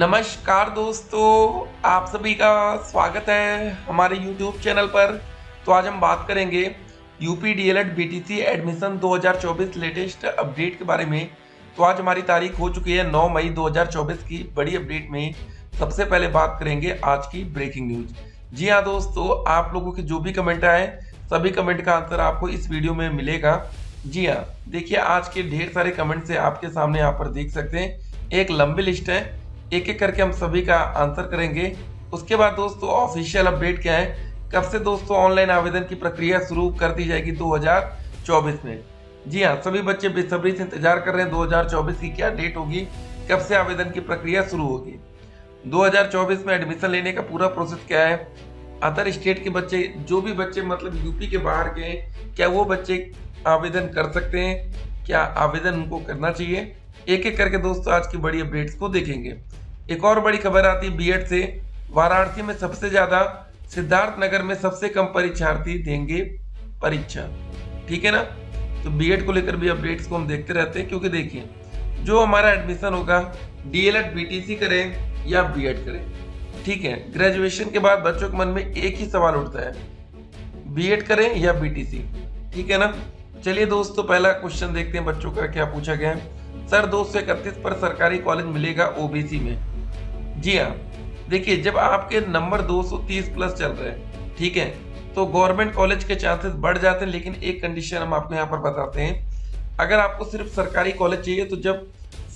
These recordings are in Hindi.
नमस्कार दोस्तों, आप सभी का स्वागत है हमारे YouTube चैनल पर। तो आज हम बात करेंगे UP DElEd BTC admission 2024 latest update के बारे में। तो आज हमारी तारीख हो चुकी है 9 मई 2024 की। बड़ी अपडेट में सबसे पहले बात करेंगे आज की ब्रेकिंग न्यूज। जी हाँ दोस्तों, आप लोगों के जो भी कमेंट आए सभी कमेंट का आंसर आपको इस वीडियो में मिलेगा। जी हाँ, देखिए आज के ढेर सारे कमेंट से आपके सामने यहाँ पर देख सकते हैं। एक लंबी लिस्ट है, एक एक करके हम सभी का आंसर करेंगे। उसके बाद दोस्तों ऑफिशियल अपडेट क्या है, कब से दोस्तों ऑनलाइन आवेदन की प्रक्रिया शुरू कर दी जाएगी 2024 में। जी हाँ, सभी बच्चे बेसब्री से इंतजार कर रहे हैं 2024 की क्या डेट होगी, कब से आवेदन की प्रक्रिया शुरू होगी। 2024 में एडमिशन लेने का पूरा प्रोसेस क्या है, अदर स्टेट के बच्चे, जो भी बच्चे मतलब यूपी के बाहर के हैं, क्या वो बच्चे आवेदन कर सकते हैं, क्या आवेदन उनको करना चाहिए, एक एक करके दोस्तों आज की बड़ी अपडेट्स को देखेंगे। एक और बड़ी खबर आती है बीएड से। वाराणसी में सबसे ज्यादा, सिद्धार्थनगर में सबसे कम परीक्षार्थी देंगे परीक्षा। ठीक है ना। तो बीएड को लेकर भी अपडेट्स को हम देखते रहते हैं, क्योंकि देखिए जो हमारा एडमिशन होगा, डीएलएड बीटीसी करें या बीएड करें, ठीक है, ग्रेजुएशन के बाद बच्चों के मन में एक ही सवाल उठता है, बीएड करें या बीटीसी। ठीक है ना। चलिए दोस्तों पहला क्वेश्चन देखते हैं बच्चों का क्या पूछा गया है। सर 231 पर सरकारी कॉलेज मिलेगा ओबीसी में। जी हाँ, देखिए जब आपके नंबर 230 प्लस चल रहे हैं, ठीक है, तो गवर्नमेंट कॉलेज के चांसेस बढ़ जाते हैं। लेकिन एक कंडीशन हम आपको यहाँ पर बताते हैं, अगर आपको सिर्फ सरकारी कॉलेज चाहिए तो जब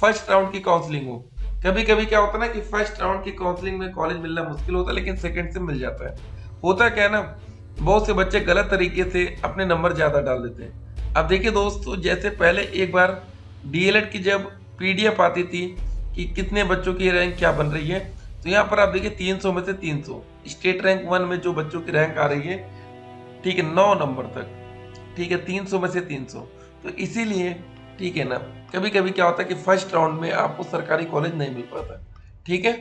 फर्स्ट राउंड की काउंसलिंग हो, कभी कभी क्या होता है ना कि फर्स्ट राउंड की काउंसलिंग में कॉलेज मिलना मुश्किल होता है, लेकिन सेकंड से मिल जाता है। होता क्या है ना, बहुत से बच्चे गलत तरीके से अपने नंबर ज्यादा डाल देते हैं। अब देखिए दोस्तों, जैसे पहले एक बार डीएलएड की जब पीडीएफ आती थी कि कितने बच्चों की रैंक क्या बन रही है, तो यहाँ पर आप देखिए 300 में से 300 स्टेट रैंक 1 में जो बच्चों की रैंक आ रही है, ठीक है, 9 नंबर तक, ठीक है, 300 में से 300। तो इसीलिए ठीक है ना, कभी कभी क्या होता है कि फर्स्ट राउंड में आपको सरकारी कॉलेज नहीं मिल पाता। ठीक है,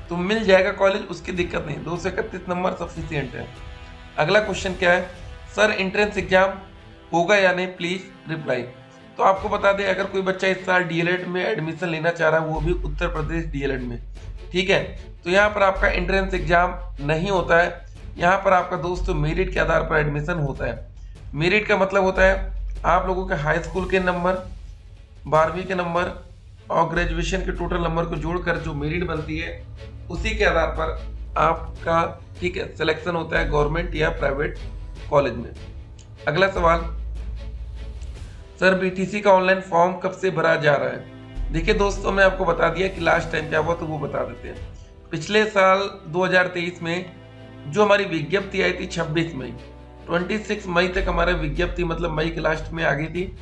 तो मिल जाएगा कॉलेज, उसकी दिक्कत नहीं, 231 नंबर सफिशियंट है। अगला क्वेश्चन क्या है, सर एंट्रेंस एग्जाम होगा या नहीं, प्लीज रिप्लाई। तो आपको बता दें, अगर कोई बच्चा इस साल डीएलएड में एडमिशन लेना चाह रहा है, वो भी उत्तर प्रदेश डीएलएड में, ठीक है, तो यहाँ पर आपका एंट्रेंस एग्जाम नहीं होता है। यहाँ पर आपका दोस्तों मेरिट के आधार पर एडमिशन होता है। मेरिट का मतलब होता है आप लोगों के हाई स्कूल के नंबर, 12वीं के नंबर और ग्रेजुएशन के टोटल नंबर को जोड़कर जो मेरिट बनती है, उसी के आधार पर आपका, ठीक है, सिलेक्शन होता है गवर्नमेंट या प्राइवेट कॉलेज में। अगला सवाल, सर बीटीसी का ऑनलाइन फॉर्म कब से भरा जा रहा है। देखिए दोस्तों, मैं आपको बता दिया कि लास्ट टाइम क्या हुआ, तो वो बता देते हैं। पिछले साल 2023 में जो हमारी विज्ञप्ति आई थी 26 मई, 26 मई तक हमारा विज्ञप्ति मतलब मई के लास्ट में आ गई थी,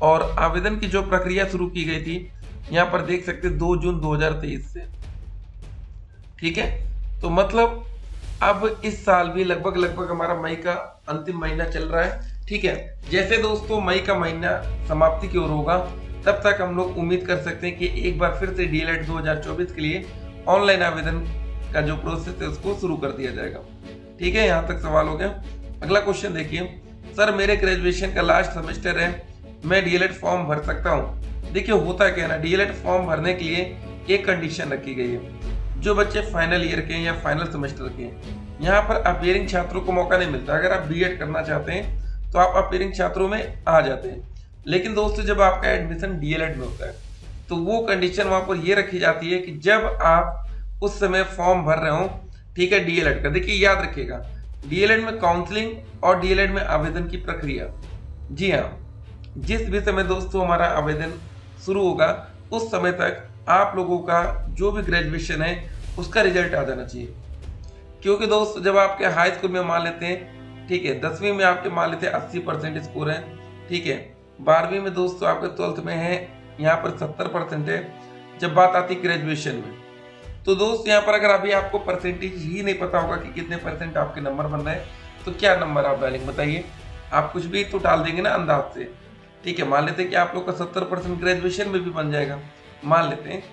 और आवेदन की जो प्रक्रिया शुरू की गई थी, यहाँ पर देख सकते 2 जून 2023 से। ठीक है, तो मतलब अब इस साल भी लगभग हमारा मई का अंतिम महीना चल रहा है। ठीक है, जैसे दोस्तों मई का महीना समाप्ति की ओर होगा, तब तक हम लोग उम्मीद कर सकते हैं कि एक बार फिर से डीएलएड 2024 के लिए ऑनलाइन आवेदन का जो प्रोसेस है उसको शुरू कर दिया जाएगा। ठीक है, यहाँ तक सवाल हो गया। अगला क्वेश्चन देखिए, सर मेरे ग्रेजुएशन का लास्ट सेमेस्टर है, मैं डीएलएड फॉर्म भर सकता हूँ। देखिए होता क्या है ना, डीएलएड फॉर्म भरने के लिए एक कंडीशन रखी गई है, जो बच्चे फाइनल ईयर के हैं या फाइनल सेमेस्टर के हैं, यहाँ पर अपीयरिंग छात्रों को मौका नहीं मिलता। अगर आप बीएड करना चाहते हैं तो आप अपीयरिंग छात्रों में आ जाते हैं, लेकिन दोस्तों जब आपका एडमिशन डीएलएड में होता है तो वो कंडीशन वहां पर ये रखी जाती है कि जब आप उस समय फॉर्म भर रहे हो, ठीक है, डीएलएड का, देखिए याद रखिएगा, डीएलएड में काउंसलिंग और डीएलएड में आवेदन की प्रक्रिया, जी हाँ, जिस भी समय दोस्तों हमारा आवेदन शुरू होगा उस समय तक आप लोगों का जो भी ग्रेजुएशन है उसका रिजल्ट आ जाना चाहिए। क्योंकि दोस्त जब आपके हाई स्कूल में मान लेते हैं, ठीक है, 10वीं में आपके मान लेते हैं 80% स्कोर है, ठीक है, 12वीं में दोस्तों आपके 12th में है यहाँ पर 70% है। जब बात आती है ग्रेजुएशन में, तो दोस्त यहाँ पर अगर अभी आपको परसेंटेज ही नहीं पता होगा कि कितने परसेंट आपके नंबर बन रहे हैं, तो क्या नंबर आप डालेंगे बताइए। आप कुछ भी तो डाल देंगे ना अंदाज से। ठीक है, मान लेते हैं कि आप लोग का 70% ग्रेजुएशन में भी बन जाएगा, मान लेते हैं,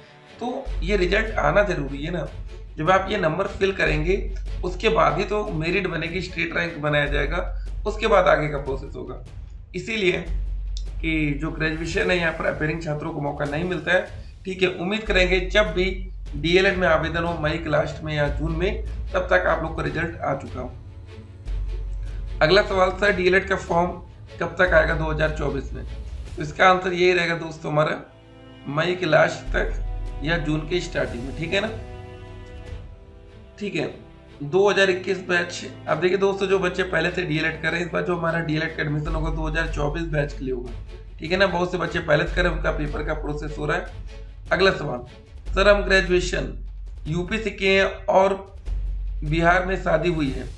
तो ये रिजल्ट आना जरूरी है ना। जब आप ये नंबर फिल करेंगे उसके बाद ही तो मेरिट बनेगी, स्टेट रैंक बनाया जाएगा, उसके बाद आगे का प्रोसेस होगा। इसीलिए कि जो ग्रेजुएशन है यहाँ पर अपीयरिंग छात्रों को मौका नहीं मिलता है। ठीक है, उम्मीद करेंगे जब भी डीएलएड में आवेदन हो मई के लास्ट में या जून में, तब तक आप लोग का रिजल्ट आ चुका हो। अगला सवाल सर, डीएलएड का फॉर्म कब तक आएगा 2024 में? तो इसका आंसर यही रहेगा दोस्तों हमारा, मई के लास्ट तक या जून के स्टार्टिंग में, ठीक है ना। ठीक है, 2021 बैच। अब देखिए दोस्तों, जो बच्चे पहले से डीएलएड कर रहे हैं, इस बार जो हमारा डीएलएड का एडमिशन होगा 2024 बैच के लिए होगा, ठीक है ना। बहुत से बच्चे पहले से कर रहे हैं, उनका पेपर का प्रोसेस हो रहा है। अगला सवाल, सर हम ग्रेजुएशन यूपी से किए हैं और बिहार में शादी हुई है,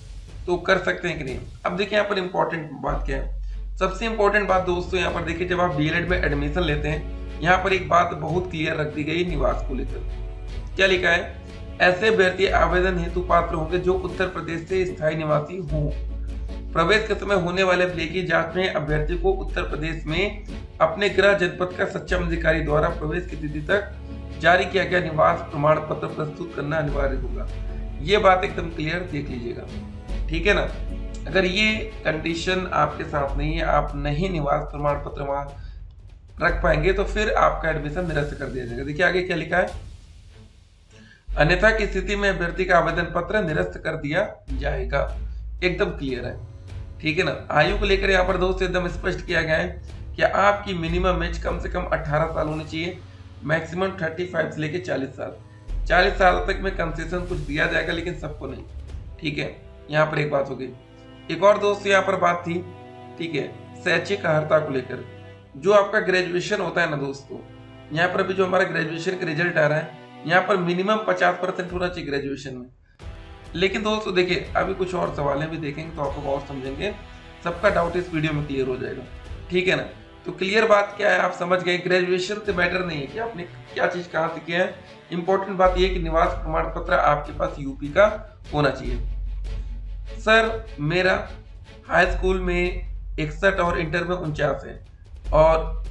तो कर सकते हैं कि नहीं? अब देखिए यहाँ पर इंपॉर्टेंट बात क्या है। सबसे इंपॉर्टेंट बात दोस्तों यहाँ पर देखिए, जब आप डीएलएड में एडमिशन लेते हैं, यहाँ पर एक बात बहुत क्लियर रख दी गई निवास को लेकर। क्या लिखा है? ऐसे अभ्यर्थी आवेदन हेतु पात्र होंगे जो उत्तर प्रदेश से स्थायी निवासी हों। प्रवेश के समय होने वाले प्ले की जांच में अभ्यर्थी को उत्तर प्रदेश में अपने गृह जनपद का सक्षम अधिकारी द्वारा प्रवेश की तिथि तक जारी किया गया निवास प्रमाण पत्र प्रस्तुत करना अनिवार्य होगा। ये बात एकदम क्लियर देख लीजिएगा, ठीक है ना। अगर ये कंडीशन आपके साथ नहीं है, आप नहीं निवास प्रमाण पत्र वहां रख पाएंगे, तो फिर आपका एडमिशन निरस्त कर दिया जाएगा। देखिए आगे क्या लिखा है, अन्यथा की स्थिति में अभ्यर्थी का आवेदन पत्र निरस्त कर दिया जाएगा। एकदम क्लियर है, ठीक है ना। आयु को लेकर यहाँ पर दोस्तों एकदम स्पष्ट किया गया है कि आपकी मिनिमम एज कम से कम 18 साल होनी चाहिए, मैक्सिमम 35 से लेकर 40 साल। 40 साल तक में कंसेशन कुछ दिया जाएगा, लेकिन सबको नहीं, ठीक है। यहाँ पर एक बात हो गई। एक और दोस्त यहाँ पर बात थी, ठीक है, शैक्षिक अर्हता को लेकर। जो आपका ग्रेजुएशन होता है ना दोस्तों, यहाँ पर अभी जो हमारा ग्रेजुएशन का रिजल्ट आ रहा है, यहाँ पर मिनिमम 50% होना चाहिए ग्रेजुएशन में। लेकिन दोस्तों देखिए, अभी कुछ और सवालें भी देखेंगे तो आप लोग और समझेंगे, सबका डाउट इस वीडियो में क्लियर हो जाएगा, ठीक है ना। तो क्लियर बात क्या है, आप समझ गए। ग्रेजुएशन से मैटर नहीं है कि आपने क्या चीज कहाँ से किया है, इंपॉर्टेंट बात यह कि निवास प्रमाण पत्र आपके पास यूपी का होना चाहिए। सर मेरा हाई स्कूल में 61 और इंटर में 49 है और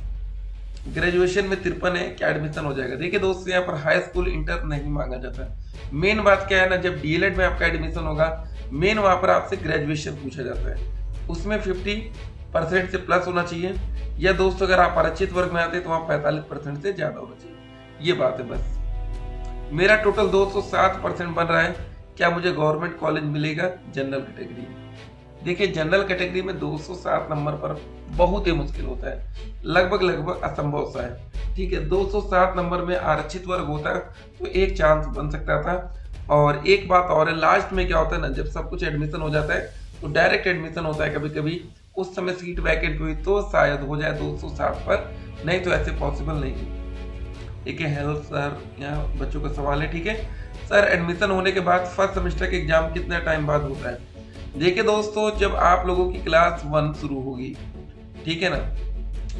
ग्रेजुएशन में 53 है, क्या एडमिशन हो जाएगा? देखिए दोस्तों, यहाँ पर हाई स्कूल इंटर नहीं मांगा जाता। मेन बात क्या है ना, जब डीएलएड में आपका एडमिशन होगा, मेन वहां पर आपसे ग्रेजुएशन पूछा जाता है, उसमें 50% से प्लस होना चाहिए, या दोस्तों अगर आप आरक्षित वर्ग में आते हैं तो वहां 45% से ज्यादा होना चाहिए। ये बात है बस। मेरा टोटल 207% बन रहा है, क्या मुझे गवर्नमेंट कॉलेज मिलेगा जनरल कैटेगरी? देखिए जनरल कैटेगरी में 207 नंबर पर बहुत ही मुश्किल होता है, लगभग असंभव सा है, ठीक है। 207 नंबर में आरक्षित वर्ग होता तो एक चांस बन सकता था। और एक बात और है, लास्ट में क्या होता है ना, जब सब कुछ एडमिशन हो जाता है तो डायरेक्ट एडमिशन होता है कभी कभी, उस समय सीट वैकेंट हुई तो शायद हो जाए 207 पर, नहीं तो ऐसे पॉसिबल नहीं है, ठीक है। हेलो सर, यहाँ बच्चों का सवाल है, ठीक है। सर एडमिशन होने के बाद फर्स्ट सेमेस्टर के एग्जाम कितने टाइम बाद होता है? देखिए दोस्तों, जब आप लोगों की क्लास 1 शुरू होगी, ठीक है ना,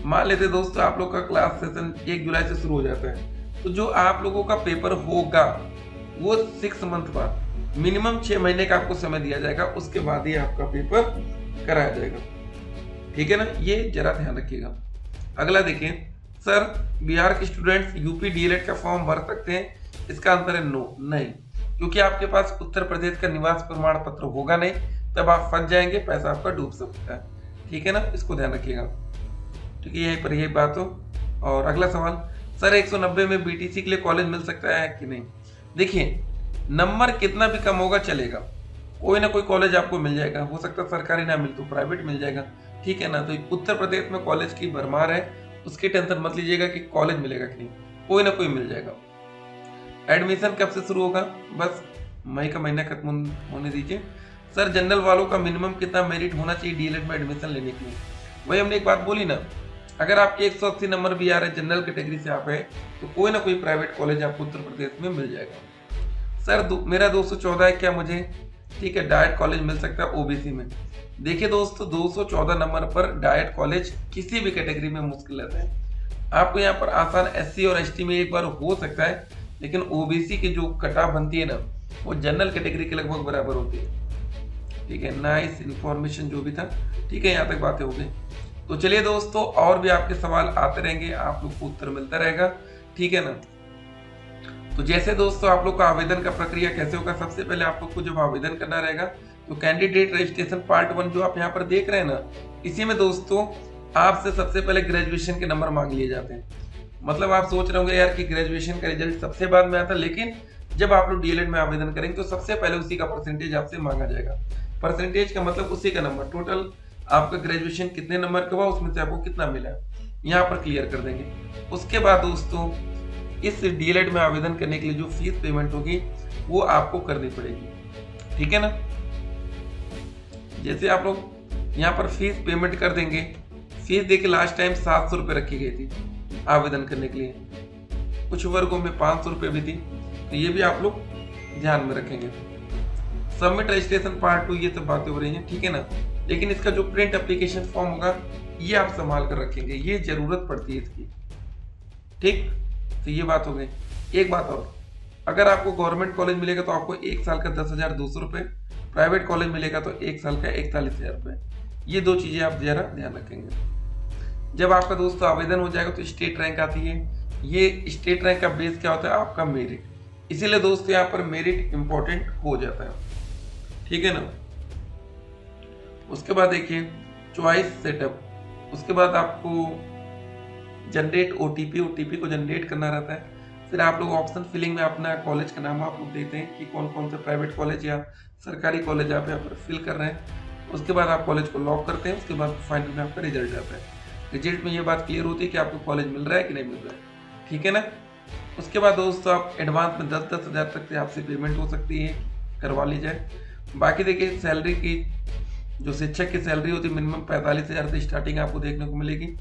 मान लेते दोस्तों आप लोग का क्लास सेशन 1 जुलाई से शुरू हो जाता है, तो जो आप लोगों का पेपर होगा वो 6 मंथ बाद, मिनिमम 6 महीने का आपको समय दिया जाएगा, उसके बाद ही आपका पेपर कराया जाएगा, ठीक है ना। ये जरा ध्यान रखिएगा। अगला देखिए, सर बिहार के स्टूडेंट्स यूपी डीएलएड का फॉर्म भर सकते हैं? इसका आंसर है नो, नहीं, क्योंकि आपके पास उत्तर प्रदेश का निवास प्रमाण पत्र होगा नहीं, तब आप फंस जाएंगे, पैसा आपका डूब सकता है, ठीक है ना। इसको ध्यान रखिएगा, ठीक है, यहीं पर यही बात हो। और अगला सवाल, सर 190 में बीटीसी के लिए कॉलेज मिल सकता है कि नहीं? देखिए नंबर कितना भी कम होगा चलेगा, कोई ना कोई कॉलेज आपको मिल जाएगा, हो सकता है सरकारी ना मिल तो प्राइवेट मिल जाएगा, ठीक है ना। तो उत्तर प्रदेश में कॉलेज की भरमार है, उसकी टेंशन मत लीजिएगा कि कॉलेज मिलेगा कि नहीं, कोई ना कोई मिल जाएगा। एडमिशन कब से शुरू होगा? बस मई का महीना खत्म होने दीजिए। सर जनरल वालों का मिनिमम कितना मेरिट होना चाहिए डीएलएड में एडमिशन लेने के लिए? वही हमने एक बात बोली ना, अगर आपके 180 नंबर भी आ रहे हैं, जनरल कैटेगरी से आप है, तो कोई ना कोई प्राइवेट कॉलेज आपको उत्तर प्रदेश में मिल जाएगा। सर मेरा 214 है, क्या मुझे, ठीक है, डायट कॉलेज मिल सकता है ओबीसी में? देखिए दोस्तों, 214 नंबर पर डायट कॉलेज किसी भी कैटेगरी में मुश्किल रहता है। आपको यहाँ पर आसान एससी और एसटी में एक बार हो सकता है, लेकिन ओबीसी की जो कटाव बनती है ना, वो जनरल कैटेगरी के लगभग बराबर होती है, ठीक है। नाइस इन्फॉर्मेशन जो भी था, ठीक है, यहाँ तक बातें हो गई। तो चलिए दोस्तों, और भी आपके सवाल आते रहेंगे, आप लोग को उत्तर मिलता रहेगा, ठीक है ना। तो जैसे दोस्तों आप लोग का आवेदन का प्रक्रिया कैसे होगा, सबसे पहले आप लोग को जब आवेदन करना रहेगा तो कैंडिडेट रजिस्ट्रेशन पार्ट 1 जो आप यहाँ पर देख रहे हैं ना, इसी में दोस्तों आपसे सबसे पहले ग्रेजुएशन के नंबर मांग लिए जाते हैं। मतलब आप सोच रहे होंगे यार कि ग्रेजुएशन का रिजल्ट सबसे बाद में आता है, लेकिन जब आप लोग डीएलएड में आवेदन करेंगे तो सबसे पहले उसी का परसेंटेज आपसे मांगा जाएगा। परसेंटेज का मतलब उसी का नंबर, टोटल आपका ग्रेजुएशन कितने नंबर का हुआ उसमें से आपको कितना मिला यहाँ पर क्लियर कर देंगे। उसके बाद दोस्तों इस डीएलएड में आवेदन करने के लिए जो फीस पेमेंट होगी वो आपको करनी पड़ेगी, ठीक है ना। जैसे आप लोग यहाँ पर फीस पेमेंट कर देंगे, फीस देखिए लास्ट टाइम 700 रुपये रखी गई थी आवेदन करने के लिए, कुछ वर्गों में 500 रुपये भी थी, तो ये भी आप लोग ध्यान में रखेंगे। सबमिट रजिस्ट्रेशन पार्ट 2 ये सब बातें हो रही हैं, ठीक है ना। लेकिन इसका जो प्रिंट एप्लीकेशन फॉर्म होगा ये आप संभाल कर रखेंगे, ये जरूरत पड़ती है इसकी, ठीक। तो ये बात हो गई। एक बात और, अगर आपको गवर्नमेंट कॉलेज मिलेगा तो आपको 1 साल का 10,200 रुपये, प्राइवेट कॉलेज मिलेगा तो 1 साल का 41,000 रुपये। ये 2 चीजें आप जरा ध्यान रखेंगे। जब आपका दोस्तों आवेदन हो जाएगा तो स्टेट रैंक आती है, ये स्टेट रैंक का बेस क्या होता है, आपका मेरिट, इसीलिए दोस्तों यहाँ पर मेरिट इंपॉर्टेंट हो जाता है, ठीक है ना। उसके बाद देखिए चॉइस सेटअप, उसके बाद आपको जनरेट ओटीपी को जनरेट करना रहता है। फिर आप लोग ऑप्शन फिलिंग में अपना कॉलेज का नाम आप लोग देते हैं कि कौन कौन से प्राइवेट कॉलेज या सरकारी कॉलेज आप यहाँ पर फिल कर रहे हैं। उसके बाद आप कॉलेज को लॉक करते हैं, उसके बाद फाइनल में आपका रिजल्ट आता है। रिजल्ट में ये बात क्लियर होती है कि आपको कॉलेज मिल रहा है कि नहीं मिल रहा है, ठीक है ना। उसके बाद दोस्तों आप एडवांस में 10-10 हज़ार तक से आपसे पेमेंट हो सकती है, करवा ली जाए। बाकी देखिए सैलरी की, जो शिक्षक की सैलरी होती है मिनिमम 45,000 से स्टार्टिंग आपको देखने को मिलेगी।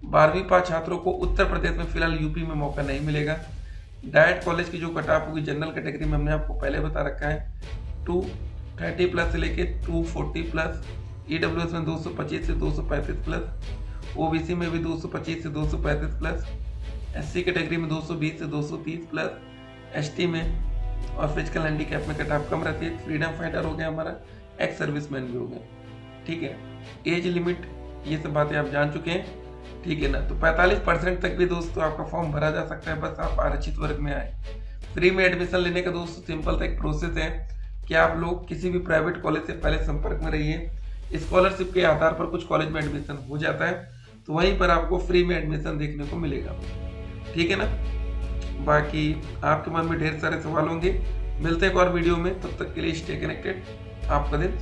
12वीं पास छात्रों को उत्तर प्रदेश में फिलहाल यूपी में मौका नहीं मिलेगा। डायरेक्ट कॉलेज की जो कट ऑफ होगी जनरल कैटेगरी में हमने आपको पहले बता रखा है 230 प्लस से लेके 240 प्लस, ईडब्ल्यूएस में 225 से 235 प्लस, ओबीसी में भी 225 से 235 प्लस, एससी कैटेगरी में 220 से 230 प्लस, एसटी में और फिजिकल हैंडीकैप में कट ऑफ कम रहती है। फ्रीडम फाइटर हो गया हमारा, एक्स सर्विसमैन भी हो गया, ठीक है। एज लिमिट ये सब बातें आप जान चुके हैं, ठीक है ना। तो 45% तक भी दोस्तों आपका फॉर्म भरा जा सकता है, बस आप आरक्षित वर्ग में आए। फ्री में एडमिशन लेने का दोस्तों सिंपल सा एक प्रोसेस है कि आप लोग किसी भी प्राइवेट कॉलेज से पहले संपर्क में रहिए। स्कॉलरशिप के आधार पर कुछ कॉलेज में एडमिशन हो जाता है, तो वहीं पर आपको फ्री में एडमिशन देखने को मिलेगा, ठीक है ना। बाकी आपके मन में ढेर सारे सवाल होंगे, मिलते हैं एक और वीडियो में, तब तक के लिए स्टे कनेक्टेड। आपका दिन